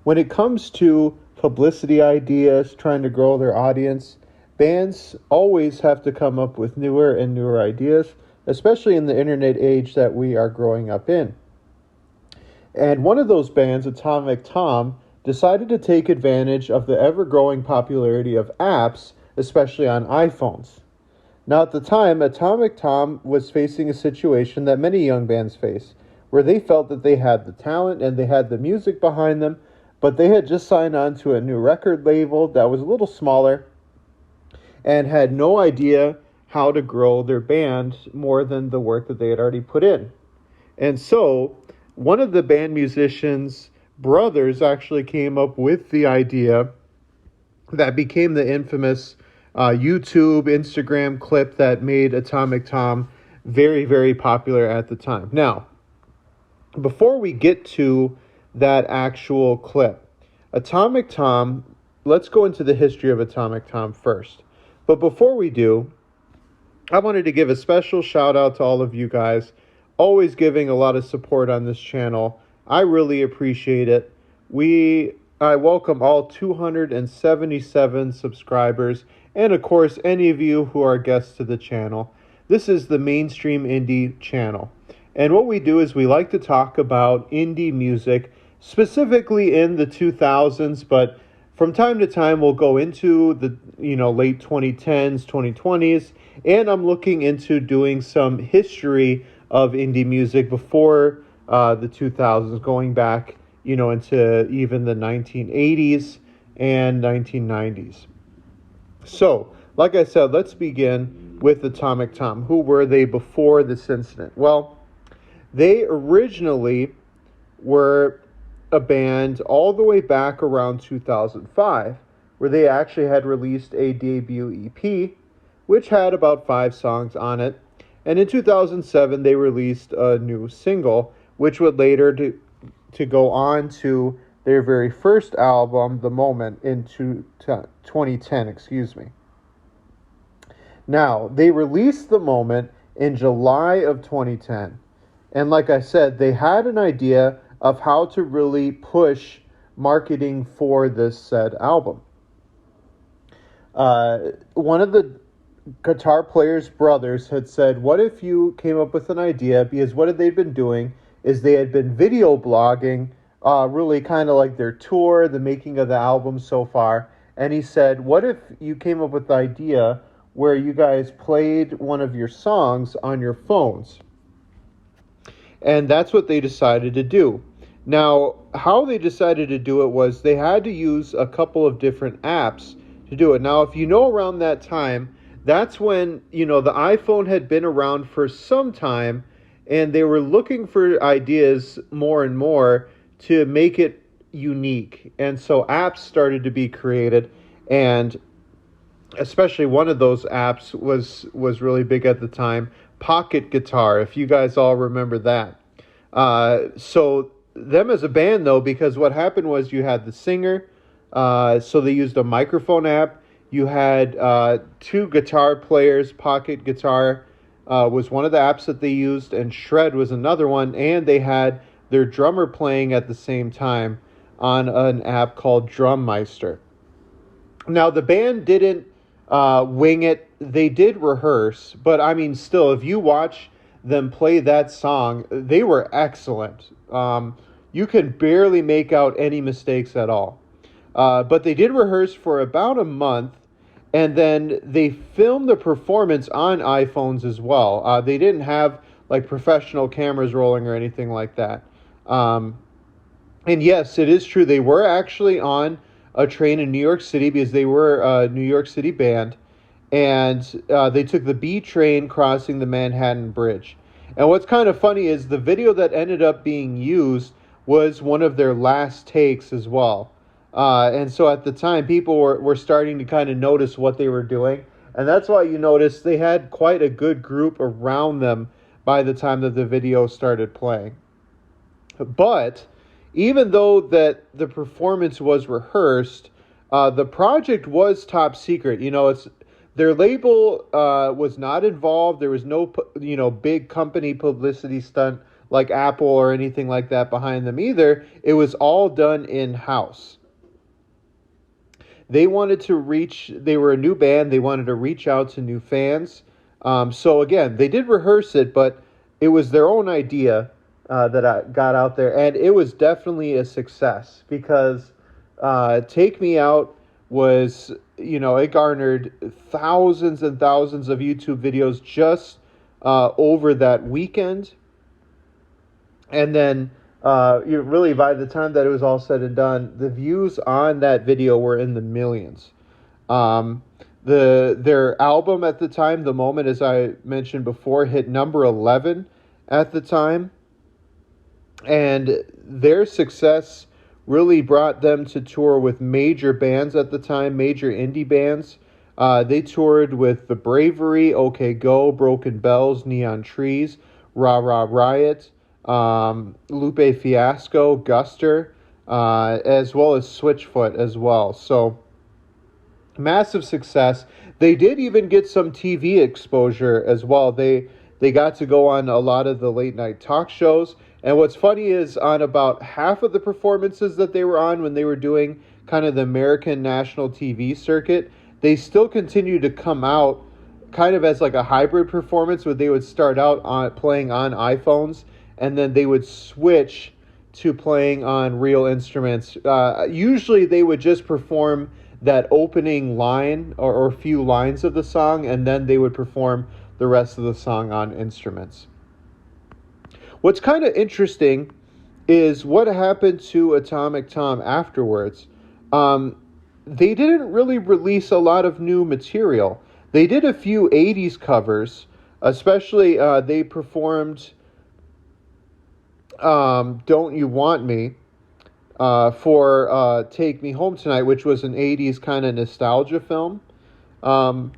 when it comes to publicity ideas, trying to grow their audience, bands always have to come up with newer and newer ideas, especially in the internet age that we are growing up in. And one of those bands, Atomic Tom, decided to take advantage of the ever-growing popularity of apps, especially on iPhones. Now, at the time, Atomic Tom was facing a situation that many young bands face, where they felt that they had the talent and they had the music behind them, but they had just signed on to a new record label that was a little smaller and had no idea how to grow their band more than the work that they had already put in. And so, one of the band musicians' brothers actually came up with the idea that became the infamous YouTube, Instagram clip that made Atomic Tom very, very popular at the time. Now, before we get to that actual clip, Atomic Tom, let's go into the history of Atomic Tom first. But before we do, I wanted to give a special shout out to all of you guys, always giving a lot of support on this channel. I really appreciate it. I welcome all 277 subscribers, and of course, any of you who are guests to the channel. This is the Mainstream Indie channel. And what we do is we like to talk about indie music, specifically in the 2000s, but from time to time we'll go into the late 2010s, 2020s, and I'm looking into doing some history of indie music before the 2000s, going back, into even the 1980s and 1990s. So, like I said, let's begin with Atomic Tom. Who were they before this incident? Well, they originally were a band all the way back around 2005, where they actually had released a debut EP, which had about 5 songs on it. And in 2007, they released a new single, which would later to go on to their very first album, The Moment, in 2010, Now, they released The Moment in July of 2010. And like I said, they had an idea of how to really push marketing for this said album. One of the guitar player's brothers had said, what if you came up with an idea? Because what had they been doing is they had been video blogging, really kind of like their tour, the making of the album so far. And he said, what if you came up with the idea where you guys played one of your songs on your phones? And that's what they decided to do. Now, how they decided to do it was they had to use a couple of different apps to do it. Now, if you know, around that time, that's when, the iPhone had been around for some time, and they were looking for ideas more and more to make it unique. And so apps started to be created, and especially one of those apps was really big at the time, Pocket Guitar, if you guys all remember that. So them as a band, though, because what happened was you had the singer, so they used a microphone app. You had 2 guitar players. Pocket Guitar was one of the apps that they used, and Shred was another one, and they had their drummer playing at the same time on an app called Drummeister. Now, the band didn't wing it. They did rehearse, but I mean, still, if you watch them play that song, they were excellent. You can barely make out any mistakes at all. But they did rehearse for about a month, and then they filmed the performance on iPhones as well. They didn't have like professional cameras rolling or anything like that. And yes, it is true. They were actually on a train in New York City because they were a New York City band. And they took the B train crossing the Manhattan Bridge. And what's kind of funny is the video that ended up being used was one of their last takes as well. And so at the time, people were starting to kind of notice what they were doing. And that's why you notice they had quite a good group around them by the time that the video started playing. But even though that the performance was rehearsed, the project was top secret. Their label was not involved. There was no, big company publicity stunt like Apple or anything like that behind them either. It was all done in-house. They were a new band. They wanted to reach out to new fans. So again, they did rehearse it, but it was their own idea that I got out there. And it was definitely a success because Take Me Out was, it garnered thousands and thousands of YouTube videos just over that weekend. And then, really, by the time that it was all said and done, the views on that video were in the millions. Um, their album at the time, The Moment, as I mentioned before, hit number 11 at the time, and their success really brought them to tour with major bands at the time, major indie bands. They toured with The Bravery, OK Go, Broken Bells, Neon Trees, Rah Rah Riot, Lupe Fiasco, Guster, as well as Switchfoot as well. So massive success. They did even get some TV exposure as well. They got to go on a lot of the late night talk shows. And what's funny is on about half of the performances that they were on when they were doing kind of the American national TV circuit, they still continue to come out kind of as like a hybrid performance where they would start out on playing on iPhones and then they would switch to playing on real instruments. Usually they would just perform that opening line or a few lines of the song, and then they would perform the rest of the song on instruments. What's kind of interesting is what happened to Atomic Tom afterwards. They didn't really release a lot of new material. They did a few 80s covers, especially they performed Don't You Want Me for Take Me Home Tonight, which was an 80s kind of nostalgia film. But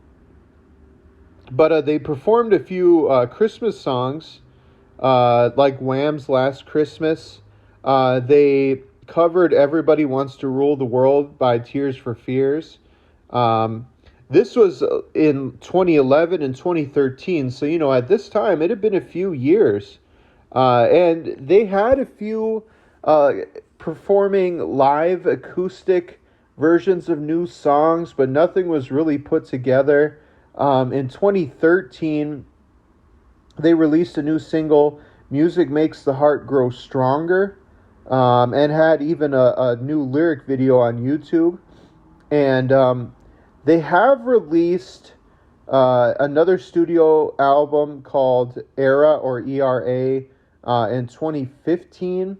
they performed a few Christmas songs, like Wham's Last Christmas. They covered Everybody Wants to Rule the World by Tears for Fears. This was in 2011 and 2013. So, at this time, it had been a few years. And they had a few performing live acoustic versions of new songs, but nothing was really put together. In 2013, they released a new single, Music Makes the Heart Grow Stronger, and had even a new lyric video on YouTube. And they have released another studio album called Era, or ERA, in 2015.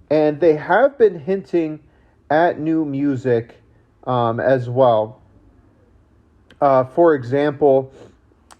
And they have been hinting at new music as well. For example,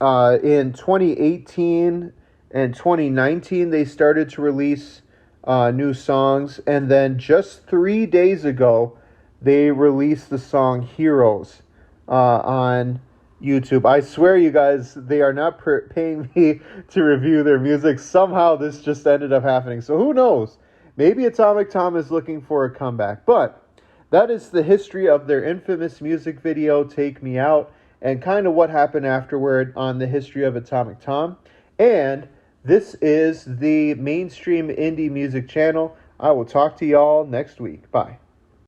in 2018 and 2019, they started to release new songs. And then just 3 days ago, they released the song Heroes on YouTube. I swear, you guys, they are not paying me to review their music. Somehow this just ended up happening. So who knows? Maybe Atomic Tom is looking for a comeback. But that is the history of their infamous music video, Take Me Out, and kind of what happened afterward on the history of Atomic Tom. And this is the Mainstream Indie Music channel. I will talk to y'all next week. Bye.